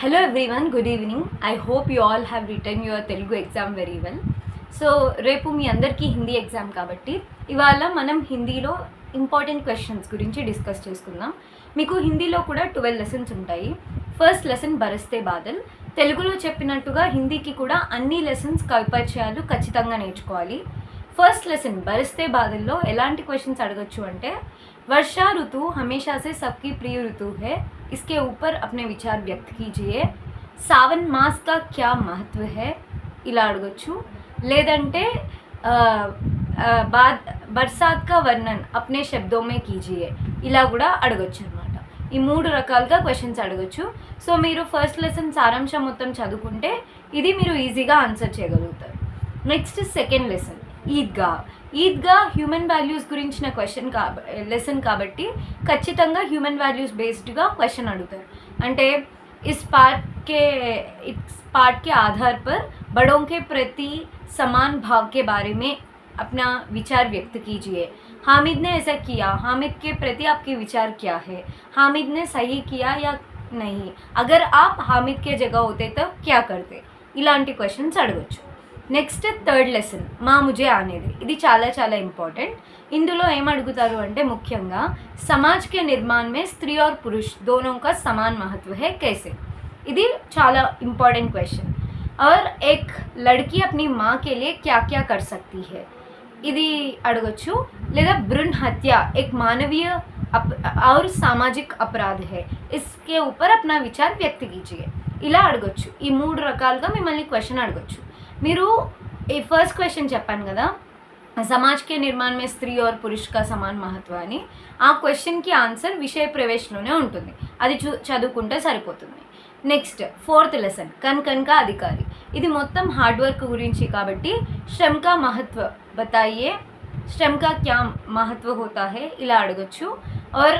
Hello everyone, good evening. I hope you all have written your Telugu exam very well. So రేపు మీ అందరికీ Hindi exam కాబట్టి ఇవాళ మనం హిందీలో ఇంపార్టెంట్ క్వశ్చన్స్ గురించి డిస్కస్ చేసుకుందాం. మీకు హిందీలో కూడా 12 లెసన్స్ ఉంటాయి. First lesson Baraste Badal. తెలుగులో చెప్పినట్టుగా హిందీకి కూడా అన్ని లెసన్స్ కైపరిచయాలు ఖచ్చితంగా నేర్చుకోవాలి. ఫస్ట్ లెసన్ బరస్తే బాదల్లో ఎలాంటి క్వశ్చన్స్ అడగచ్చు అంటే, वर्षा ऋतु हमेशा से सबकी प्रिय ऋतु है, इसके ऊपर अपने विचार व्यक्त कीजिए. सावन मास का क्या महत्व है, ఇలా అడగచ్చు. లేదంటే बाद बरसात का वर्णन अपने शब्दों में कीजिए, ఇలా కూడా అడగచ్చు అనమాట. ఈ 3 రకాలుగా క్వశ్చన్స్ అడగచ్చు. సో మీరు ఫస్ట్ లెసన్ సారాంశం మొత్తం చదువుకుంటే ఇది మీరు ఈజీగా ఆన్సర్ చేయగలుగుతారు. నెక్స్ట్ సెకండ్ లెసన్ ఈద్గా హ్యూమన్ వాల్యూస్ గురించిన లెసన్ కాబట్టి ఖచ్చితంగా హ్యూమన్ వాల్యూస్ బేస్డ్గా క్వశ్చన్ అడుగుతారు. అంటే इस पाठ के आधार पर बड़ों के प्रति समान भाव के बारे में अपना विचार व्यक्त कीजिए. हामिद ने ऐसा किया, हामिद के प्रति आपके विचार क्या है, हामिद ने सही किया या नहीं, अगर आप हामिद के जगह होते तो क्या करते, ఇలాంటి క్వశ్చన్స్ అడగచ్చు. నెక్స్ట్ థర్డ్ లెసన్ మా ముజే అనేది, ఇది చాలా చాలా ఇంపార్టెంట్. ఇందులో ఏం అడుగుతారు అంటే ముఖ్యంగా సమాజ్ కే నిర్మాణ్ మే స్త్రీ और पुरुष दोनों का समान महत्व है कैसे, ఇది చాలా ఇంపార్టెంట్ క్వశ్చన్. और एक लड़की अपनी माँ के लिए क्या क्या कर सकती है, ఇది అడగచ్చు. లేదా భ్రూణ హత్య एक मानवीय और सामाजिक अपराध है, इसके ऊपर अपना विचार व्यक्त कीजिए, ఇలా అడగచ్చు. ఈ 3 రకాలుగా మిమ్మల్ని క్వశ్చన్ అడగచ్చు. మీరు ఈ ఫస్ట్ క్వశ్చన్ చెప్పాను కదా, సమాజ్ కే నిర్మాణ్ మే స్త్రీ और पुरुष का समान महत्व అని, ఆ క్వశ్చన్కి ఆన్సర్ విషయ ప్రవేశంలోనే ఉంటుంది, అది చదువుకుంటే సరిపోతుంది. నెక్స్ట్ ఫోర్త్ లెసన్ కన్ కన్ కా అధికారి, ఇది మొత్తం హార్డ్ వర్క్ గురించి కాబట్టి శ్రమ్ కా మహత్వ బతాయియే, శ్రమ్ కా క్యా మహత్వ హోతా హై, ఇలా అడగచ్చు. और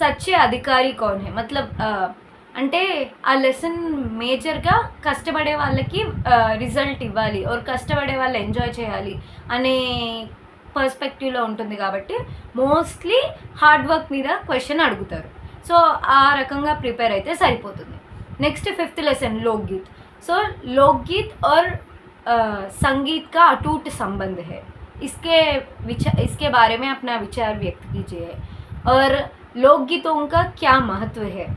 సచ్చే అధికారి కౌన్ హై, మతలబ్ అంటే ఆ లెసన్ మేజర్గా కష్టపడే వాళ్ళకి రిజల్ట్ ఇవ్వాలి, ఆర్ కష్టపడే వాళ్ళు ఎంజాయ్ చేయాలి అనే పర్స్పెక్టివ్లో ఉంటుంది కాబట్టి మోస్ట్లీ హార్డ్ వర్క్ మీద క్వశ్చన్ అడుగుతారు. సో ఆ రకంగా ప్రిపేర్ అయితే సరిపోతుంది. Next fifth lesson Lokgeet. So Lokgeet और संगीत का अटूट संबंध है, इसके बारे में अपना विचार व्यक्त कीजिए. और लोकगीतों का क्या महत्व है,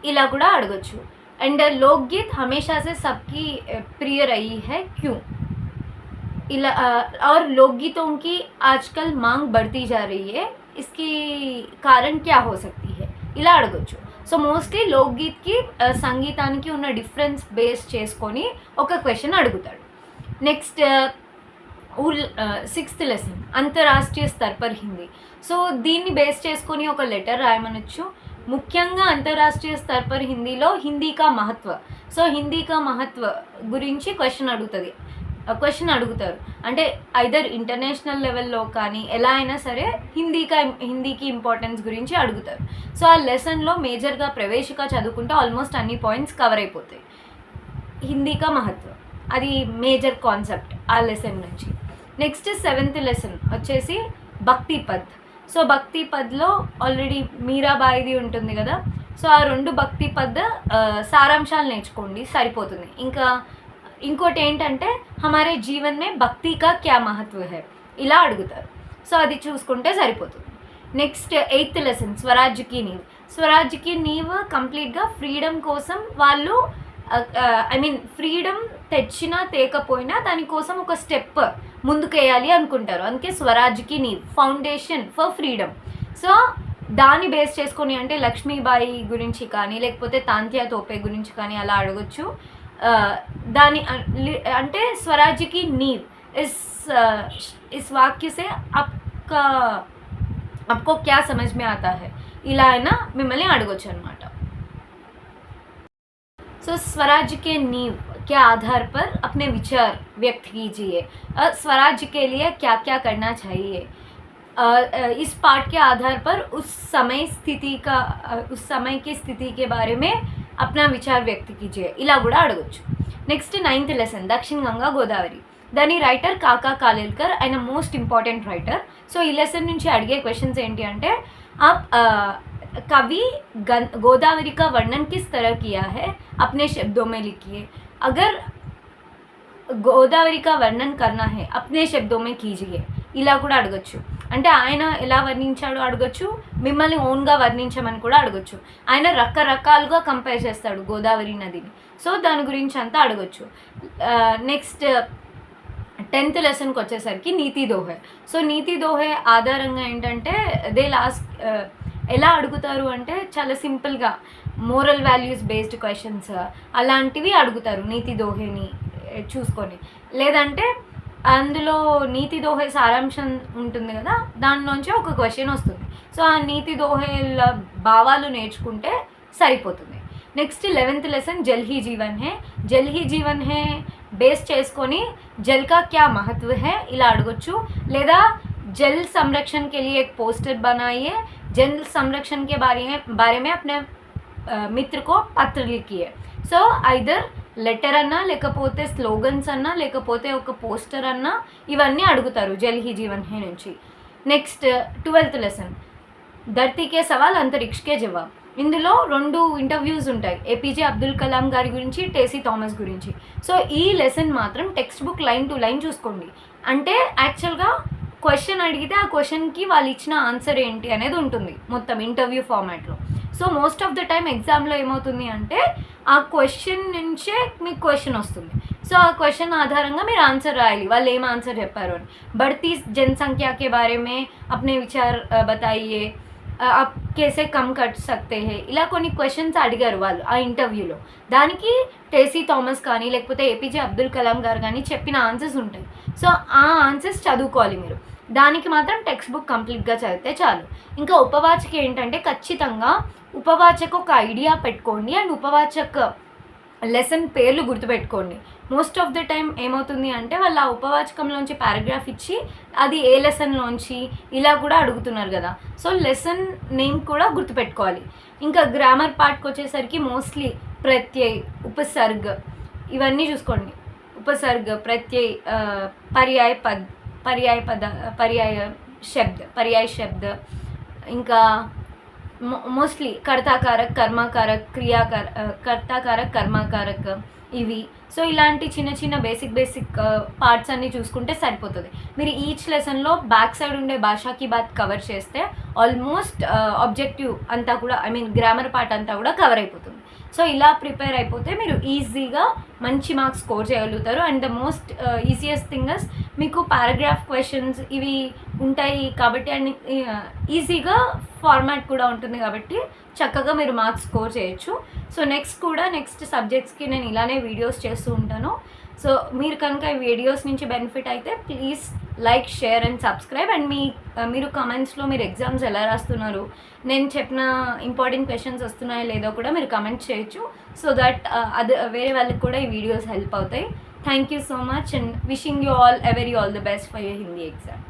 ఇలా కూడా అడగచ్చు. అండ్ లోక్గీత్ హమేషా సే సబ్కి ప్రియ రही है क्यों, ఇలా और लोकगीतों की आजकल मांग बढ़ती जा रही है, इसकी कारण क्या हो सकती है, ఇలా అడగచ్చు. సో మోస్ట్లీ లోక్గీత్కి సంగీతానికి ఉన్న డిఫరెన్స్ బేస్ చేసుకొని ఒక క్వశ్చన్ అడుగుతాడు. Next sixth lesson Antarrashtriya Sthar Par Hindi. So దీన్ని బేస్ చేసుకొని ఒక లెటర్ రాయమనొచ్చు. ముఖ్యంగా అంతర్రాష్ట్రీయ స్థర్ పర్ హిందీలో హిందీ కా మహత్వ, సో హిందీ కా మహత్వ గురించి క్వశ్చన్ అడుగుతారు. అంటే ఐదర్ ఇంటర్నేషనల్ లెవెల్లో కానీ ఎలా అయినా సరే హిందీకి ఇంపార్టెన్స్ గురించి అడుగుతారు. సో ఆ లెసన్లో మేజర్గా ప్రవేశిక చదువుకుంటే ఆల్మోస్ట్ అన్ని పాయింట్స్ కవర్ అయిపోతాయి. హిందీ కా మహత్వ అది మేజర్ కాన్సెప్ట్ ఆ లెసన్ నుంచి. నెక్స్ట్ సెవెంత్ లెసన్ వచ్చేసి భక్తి పద్. సో భక్తి పద్లో ఆల్రెడీ మీరాబాయిది ఉంటుంది కదా, సో ఆ 2 భక్తి పద్ సారాంశాలు నేర్చుకోండి సరిపోతుంది. ఇంకోటి ఏంటంటే హమారే జీవన్ మే భక్తి కా క్యా మహత్వ హై, ఇలా అడుగుతారు. సో అది చూసుకుంటే సరిపోతుంది. నెక్స్ట్ ఎయిత్ లెసన్ స్వరాజ్కి నీవ్. స్వరాజ్కి నీవ్ కంప్లీట్గా ఫ్రీడమ్ కోసం వాళ్ళు ఫ్రీడమ్ తెచ్చినా తేకపోయినా దానికోసం ఒక స్టెప్ ముందుకేయాలి అనుకుంటారు, అందుకే స్వరాజ్కి నీవ్ ఫౌండేషన్ ఫర్ ఫ్రీడమ్. సో దాన్ని బేస్ చేసుకొని అంటే లక్ష్మీబాయి గురించి కానీ లేకపోతే తాంత్యా తోపే గురించి కానీ అలా అడగచ్చు. దాని అంటే స్వరాజ్కి నీవ్ ఇస్ వాక్య సే आपको क्या समझ में आता है, ఇలా అయినా మిమ్మల్ని అడగచ్చు అనమాట. సో स्वराज के नींव के आधार पर अपने विचार व्यक्त कीजिए. स्वराज के लिए क्या क्या करना चाहिए, इस पाठ के आधार पर उस समय की स्थिति के बारे में अपना विचार व्यक्त कीजिए, ఇలా కూడా అడగచ్చు. నెక్స్ట్ నైన్త్ లెసన్ దక్షిణ గంగా గోదావరి. దాని రైటర్ కాకా కాలేల్కర్, ఆయన మోస్ట్ ఇంపార్టెంట్ రైటర్. సో ఈ లెసన్ నుంచి అడిగే క్వశ్చన్స్ ఏంటి అంటే, कवि गोदावरी का वर्णन किस तरह किया है, अपने शब्दों में लिखिए. अगर గోదావరి కా వర్ణన్ కర్నా హే అప్నే శబ్దో మే కీజియే ఇలా కూడా అడగొచ్చు. అంటే ఆయన ఎలా వర్ణించాడో అడగొచ్చు, మిమ్మల్ని ఓన్గా వర్ణించమని కూడా అడగొచ్చు. ఆయన రకరకాలుగా కంపేర్ చేస్తాడు గోదావరి నదిని. సో దాని గురించి అంతా అడగొచ్చు. నెక్స్ట్ 10th లెసన్కి వచ్చేసరికి నీతి దోహే. సో నీతి దోహే ఆధారంగా ఏంటంటే ఎలా అడుగుతారు అంటే చాలా సింపుల్గా మోరల్ వాల్యూస్ బేస్డ్ క్వశ్చన్స్ అలాంటివి అడుగుతారు నీతి దోహేని చూసుకొని. లేదంటే అందులో నీతి దోహే సారాంశం ఉంటుంది కదా, దానిలోంచి ఒక క్వశ్చన్ వస్తుంది. సో ఆ నీతి దోహేల భావాలు నేర్చుకుంటే సరిపోతుంది. Next 11th lesson Jal he Jeevan hey. Jal he Jeevan hey base చేసుకొని జల్ కా క్యా మహత్వ హే ఇలా అడగొచ్చు. లేదా जल संरक्षण के लिए एक पोस्टर बनाइए, जल संरक्षण के बारे में अपने मित्र को पत्र लिखिए. సో ఐదర్ లెటర్ అన్నా లేకపోతే స్లోగన్స్ అన్నా లేకపోతే ఒక పోస్టర్ అన్నా ఇవన్నీ అడుగుతారు జల్ హీ జీవన్ హే నుంచి. నెక్స్ట్ 12th లెసన్ ధర్తీకే సవాల్ అంతరిక్షకే జవాబ్. ఇందులో 2 ఇంటర్వ్యూస్ ఉంటాయి, ఏపీజే అబ్దుల్ కలాం గారి గురించి, టేసీ థామస్ గురించి. సో ఈ లెసన్ మాత్రం text book line to line చూసుకోండి. అంటే యాక్చువల్గా క్వశ్చన్ అడిగితే ఆ క్వశ్చన్కి వాళ్ళు ఇచ్చిన ఆన్సర్ ఏంటి అనేది ఉంటుంది మొత్తం ఇంటర్వ్యూ ఫార్మాట్లో. So most of the time ఎగ్జామ్లో ఏమవుతుంది అంటే ఆ క్వశ్చన్ నుంచే మీకు క్వశ్చన్ వస్తుంది. సో ఆ క్వశ్చన్ ఆధారంగా మీరు ఆన్సర్ రాయాలి, వాళ్ళు ఏం ఆన్సర్ చెప్పారు అని. बढ़ती जनसंख्या के बारे में अपने विचार बताइए, आप कैसे कम कर सकते हैं ఇలా కొన్ని క్వశ్చన్స్ అడిగారు వాళ్ళు ఆ ఇంటర్వ్యూలో. దానికి టేసీ థామస్ కానీ లేకపోతే ఏపీజే అబ్దుల్ కలాం గారు కానీ చెప్పిన ఆన్సర్స్ ఉంటాయి. సో ఆ ఆన్సర్స్ చదువుకోవాలి మీరు. దానికి మాత్రం టెక్స్ట్ బుక్ కంప్లీట్గా చదివితే చాలు. ఇంకా ఉపవాచక ఏంటంటే ఖచ్చితంగా ఉపవాచక ఒక ఐడియా పెట్టుకోండి అండ్ ఉపవాచక లెసన్ పేర్లు గుర్తుపెట్టుకోండి. మోస్ట్ ఆఫ్ ద టైం ఏమవుతుంది అంటే వాళ్ళు ఆ ఉపవాచకంలోంచి పారాగ్రాఫ్ ఇచ్చి అది ఏ లెసన్లోంచి ఇలా కూడా అడుగుతున్నారు కదా. సో లెసన్ నేమ్ కూడా గుర్తుపెట్టుకోవాలి. ఇంకా గ్రామర్ పార్ట్కి వచ్చేసరికి మోస్ట్లీ ప్రత్యయ్, ఉపసర్గ్ ఇవన్నీ చూసుకోండి. ఉపసర్గ్, ప్రత్యయ్, పర్యాయ శబ్ద, ఇంకా మోస్ట్లీ కర్తాకారక్, కర్మాకారక్, కర్తాకారక్, కర్మాకారక్ ఇవి. సో ఇలాంటి చిన్న చిన్న బేసిక్ పార్ట్స్ అన్నీ చూసుకుంటే సరిపోతుంది. మీరు ఈచ్ లెసన్లో బ్యాక్ సైడ్ ఉండే భాషాకి బాత్ కవర్ చేస్తే ఆల్మోస్ట్ ఆబ్జెక్టివ్ అంతా కూడా గ్రామర్ పార్ట్ అంతా కూడా కవర్ అయిపోతుంది. సో ఇలా ప్రిపేర్ అయిపోతే మీరు ఈజీగా మంచి మార్క్స్ స్కోర్ చేయగలుగుతారు. And the most easiest thing is మీకు పారాగ్రాఫ్ క్వశ్చన్స్ ఇవి ఉంటాయి కాబట్టి అండ్ ఈజీగా ఫార్మాట్ కూడా ఉంటుంది కాబట్టి చక్కగా మీరు మార్క్స్ స్కోర్ చేయొచ్చు. సో నెక్స్ట్ సబ్జెక్ట్స్కి నేను ఇలానే వీడియోస్ చేస్తూ ఉంటాను. సో మీరు కనుక ఈ వీడియోస్ నుంచి బెనిఫిట్ అయితే please like, share and subscribe. And మీరు కామెంట్స్లో మీరు ఎగ్జామ్స్ ఎలా రాస్తున్నారు, నేను చెప్పిన ఇంపార్టెంట్ క్వశ్చన్స్ వస్తున్నాయో లేదో కూడా మీరు కమెంట్ చేయొచ్చు. సో దట్ వేరే వాళ్ళకి కూడా ఈ వీడియోస్ హెల్ప్ అవుతాయి. Thank you so much and wishing you all the best for your Hindi exam.